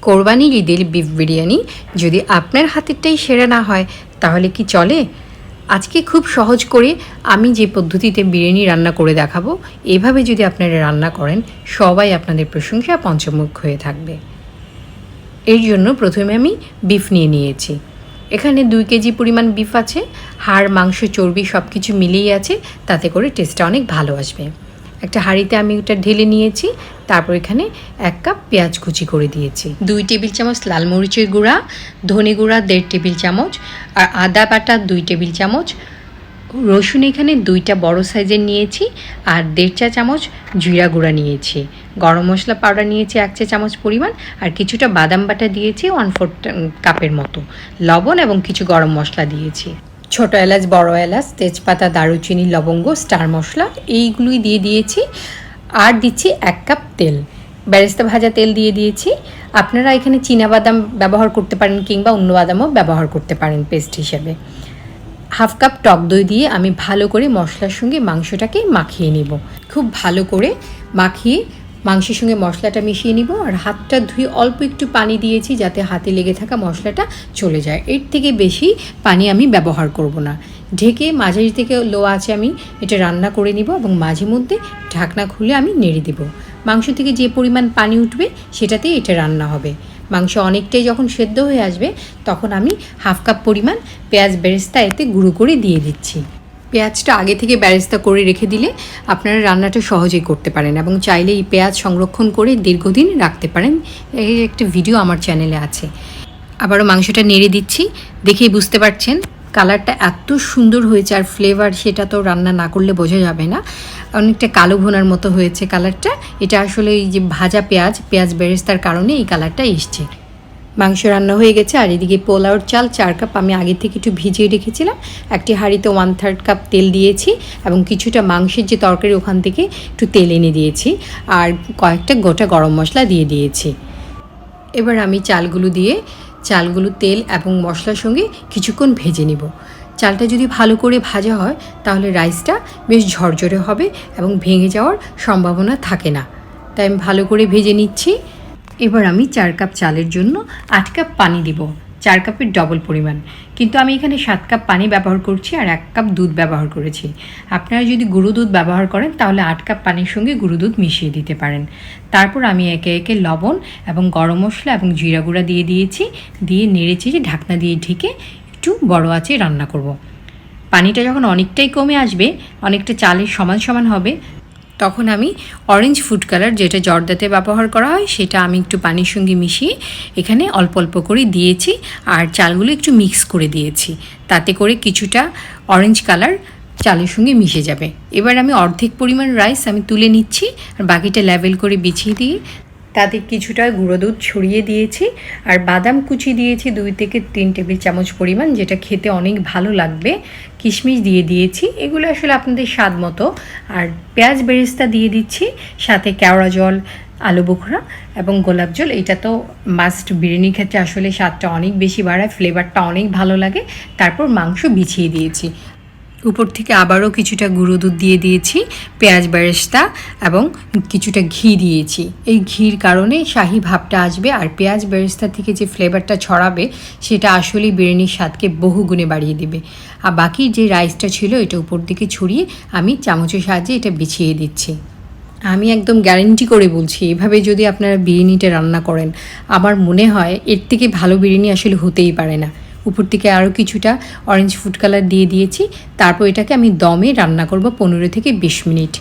কোরবানির ঈদের বিফ বিরিয়ানি যদি আপনার হাতেরটাই সেরা না হয় তাহলে কি চলে? আজকে খুব সহজ করে আমি যে পদ্ধতিতে বিরিয়ানি রান্না করে দেখাবো, এভাবে যদি আপনারা রান্না করেন সবাই আপনাদের প্রশংসা পঞ্চমুখ হয়ে থাকবে। এর জন্য প্রথমে আমি বিফ নিয়েছি। এখানে 2 কেজি পরিমাণ বিফ আছে। হাড়, মাংস, চর্বি সব কিছু মিলিয়ে আছে, তাতে করে টেস্টটা অনেক ভালো আসবে। একটা হাঁড়িতে আমি ওটা ঢেলে নিয়েছি। তারপর এখানে 1 কাপ পেঁয়াজ কুচি করে দিয়েছি, 2 টেবিল চামচ লাল মরিচের গুঁড়া, ধনে গুঁড়া 1.5 টেবিল চামচ, আর আদা বাটা 2 টেবিল চামচ, রসুন এখানে 2টা বড় সাইজের নিয়েছি, আর 1.5 চা চামচ জিরা গুঁড়া নিয়েছি, গরম মশলা পাউডার নিয়েছি 1 চা চামচ পরিমাণ, আর কিছুটা বাদাম বাটা দিয়েছি 1/4 কাপের মতো, লবণ এবং কিছু গরম মশলা দিয়েছি, ছোট এলাচ, বড় এলাচ, তেজপাতা, দারুচিনি, লবঙ্গ, স্টার মশলা এইগুলোই দিয়ে দিয়েছি। আর দিচ্ছি 1 কাপ তেল, বেরেস্তা ভাজা তেল দিয়ে দিয়েছি। আপনারা এখানে চীনাবাদাম ব্যবহার করতে পারেন কিংবা অন্য বাদামও ব্যবহার করতে পারেন পেস্ট হিসেবে। 1/2 কাপ টক দই দিয়ে আমি ভালো করে মশলার সঙ্গে মাংসটাকে মাখিয়ে নিব। খুব ভালো করে মাখিয়ে মাংসের সঙ্গে মশলাটা মিশিয়ে নিব। আর হাতটা ধুয়ে অল্প একটু পানি দিয়েছি যাতে হাতে লেগে থাকা মশলাটা চলে যায়। এর থেকে বেশি পানি আমি ব্যবহার করব না। ঢেকে মাঝারি থেকে লো আঁচে আমি এটা রান্না করে নিব এবং মাঝে মধ্যে ঢাকনা খুলে আমি নেড়ে দেব। মাংস থেকে যে পরিমাণ পানি উঠবে সেটাতেই এটা রান্না হবে। মাংস অনেকটাই যখন সেদ্ধ হয়ে আসবে তখন আমি 1/2 কাপ পরিমাণ পেঁয়াজ বেরেস্তা এতে গুঁড়ো করে দিয়ে দিচ্ছি। পেঁয়াজটা আগে থেকে বেরেস্তা করে রেখে দিলে আপনারা রান্নাটা সহজেই করতে পারেন এবং চাইলে এই পেঁয়াজ সংরক্ষণ করে দীর্ঘদিন রাখতে পারেন। এই একটা ভিডিও আমার চ্যানেলে আছে। আবারও মাংসটা নেড়ে দিচ্ছি। দেখেই বুঝতে পারছেন কালারটা এত সুন্দর হয়েছে, আর ফ্লেভার সেটা তো রান্না না করলে বোঝা যাবে না। অনেকটা কালো ভুনার মতো হয়েছে কালারটা। এটা আসলে এই যে ভাজা পেঁয়াজ বেরেস্তার কারণে এই কালারটা এসছে। মাংস রান্না হয়ে গেছে। আর এদিকে পোলাওর চাল 4 কাপ আমি আগে থেকে একটু ভিজিয়ে রেখেছিলাম। একটি হাঁড়িতে 1/3 কাপ তেল দিয়েছি এবং কিছুটা মাংসের যে তরকারি ওখান থেকে একটু তেল এনে দিয়েছি, আর কয়েকটা গোটা গরম মশলা দিয়ে দিয়েছি। এবার আমি চালগুলো তেল এবং মশলার সঙ্গে কিছুক্ষণ ভেজে নিব। চালটা যদি ভালো করে ভাজা হয় তাহলে রাইসটা বেশ ঝরঝরে হবে এবং ভেঙে যাওয়ার সম্ভাবনা থাকে না। তাই আমি ভালো করে ভেজে নিচ্ছি। এবার আমি 4 কাপ চালের জন্য 8 কাপ পানি দিব, 4 কাপের ডবল পরিমাণ। কিন্তু আমি এখানে 7 কাপ পানি ব্যবহার করছি আর 1 কাপ দুধ ব্যবহার করেছি। আপনারা যদি গুঁড়ো দুধ ব্যবহার করেন তাহলে 8 কাপ পানির সঙ্গে গুঁড়ো দুধ মিশিয়ে দিতে পারেন। তারপর আমি একে একে লবণ এবং গরম মশলা এবং জিরা গুঁড়া দিয়ে দিয়েছি। দিয়ে নেড়েছি, যে ঢাকনা দিয়ে ঢেকে একটু বড় আঁচে রান্না করব। পানিটা যখন অনেকটাই কমে আসবে, অনেকটা চালের সমান সমান হবে, তখন আমি অরেঞ্জ ফুড কালার, যেটা জর্দাতে ব্যবহার করা হয়, সেটা আমি একটু পানির সঙ্গে মিশিয়ে এখানে অল্প অল্প করে দিয়েছি। আর চালগুলো একটু মিক্স করে দিয়েছি, তাতে করে কিছুটা অরেঞ্জ কালার চালের সঙ্গে মিশে যাবে। এবার আমি অর্ধেক পরিমাণ রাইস আমি তুলে নিচ্ছি আর বাকিটা লেভেল করে বিছিয়ে দিয়ে তাতে কিছুটা গুঁড়ো দুধ ছড়িয়ে দিয়েছি। আর বাদাম কুচি দিয়েছি 2 থেকে 3 টেবিল চামচ পরিমাণ, যেটা খেতে অনেক ভালো লাগবে। কিশমিশ দিয়ে দিয়েছি, এগুলো আসলে আপনাদের স্বাদ মতো। আর পেঁয়াজ বেরেস্তা দিয়ে দিচ্ছি, সাথে কেওড়া জল, আলু বোখরা এবং গোলাপ জল। এটা তো মাস্ট, বিরিয়ানির ক্ষেত্রে আসলে স্বাদটা অনেক বেশি বাড়ায়, ফ্লেভারটা অনেক ভালো লাগে। তারপর মাংস বিছিয়ে দিয়েছি, উপর থেকে আবারও কিছুটা গুঁড়ো দুধ দিয়ে দিয়েছি, পেঁয়াজ বেরেস্তা এবং কিছুটা ঘি দিয়েছি। এই ঘির কারণে শাহি ভাবটা আসবে, আর পেঁয়াজ বেরেস্তা থেকে যে ফ্লেভারটা ছড়াবে সেটা আসলেই বিরিয়ানির স্বাদকে বহুগুণে বাড়িয়ে দেবে। আর বাকি যে রাইসটা ছিল এটা উপর দিকে ছড়িয়ে আমি চামচের সাহায্যে এটা বিছিয়ে দিচ্ছি। আমি একদম গ্যারেন্টি করে বলছি, এভাবে যদি আপনারা বিরিয়ানিটা রান্না করেন, আমার মনে হয় এর থেকে ভালো বিরিয়ানি আসলে হতেই পারে না। উপর থেকে আরও কিছুটা অরেঞ্জ ফুড কালার দিয়ে দিয়েছি। তারপর এটাকে আমি দমে রান্না করব 15 থেকে 20 মিনিট।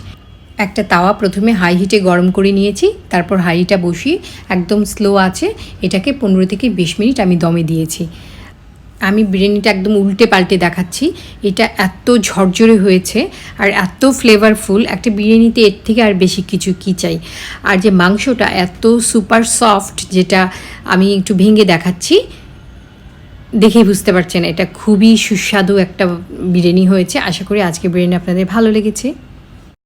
একটা তাওয়া প্রথমে হাই হিটে গরম করে নিয়েছি, তারপর হাইটা বসিয়ে একদম স্লো আছে এটাকে 15 থেকে 20 মিনিট আমি দমে দিয়েছি। আমি বিরিয়ানিটা একদম উল্টে পাল্টে দেখাচ্ছি। এটা এত ঝরঝরে হয়েছে আর এত ফ্লেভারফুল, একটা বিরিয়ানিতে এর থেকে আর বেশি কিছু কী চাই। আর যে মাংসটা এত সুপার সফট, যেটা আমি একটু ভেঙে দেখাচ্ছি, দেখেই বুঝতে পারছেন এটা খুবই সুস্বাদু একটা বিরিয়ানি হয়েছে। আশা করি আজকে বিরিয়ানি আপনাদের ভালো লেগেছে।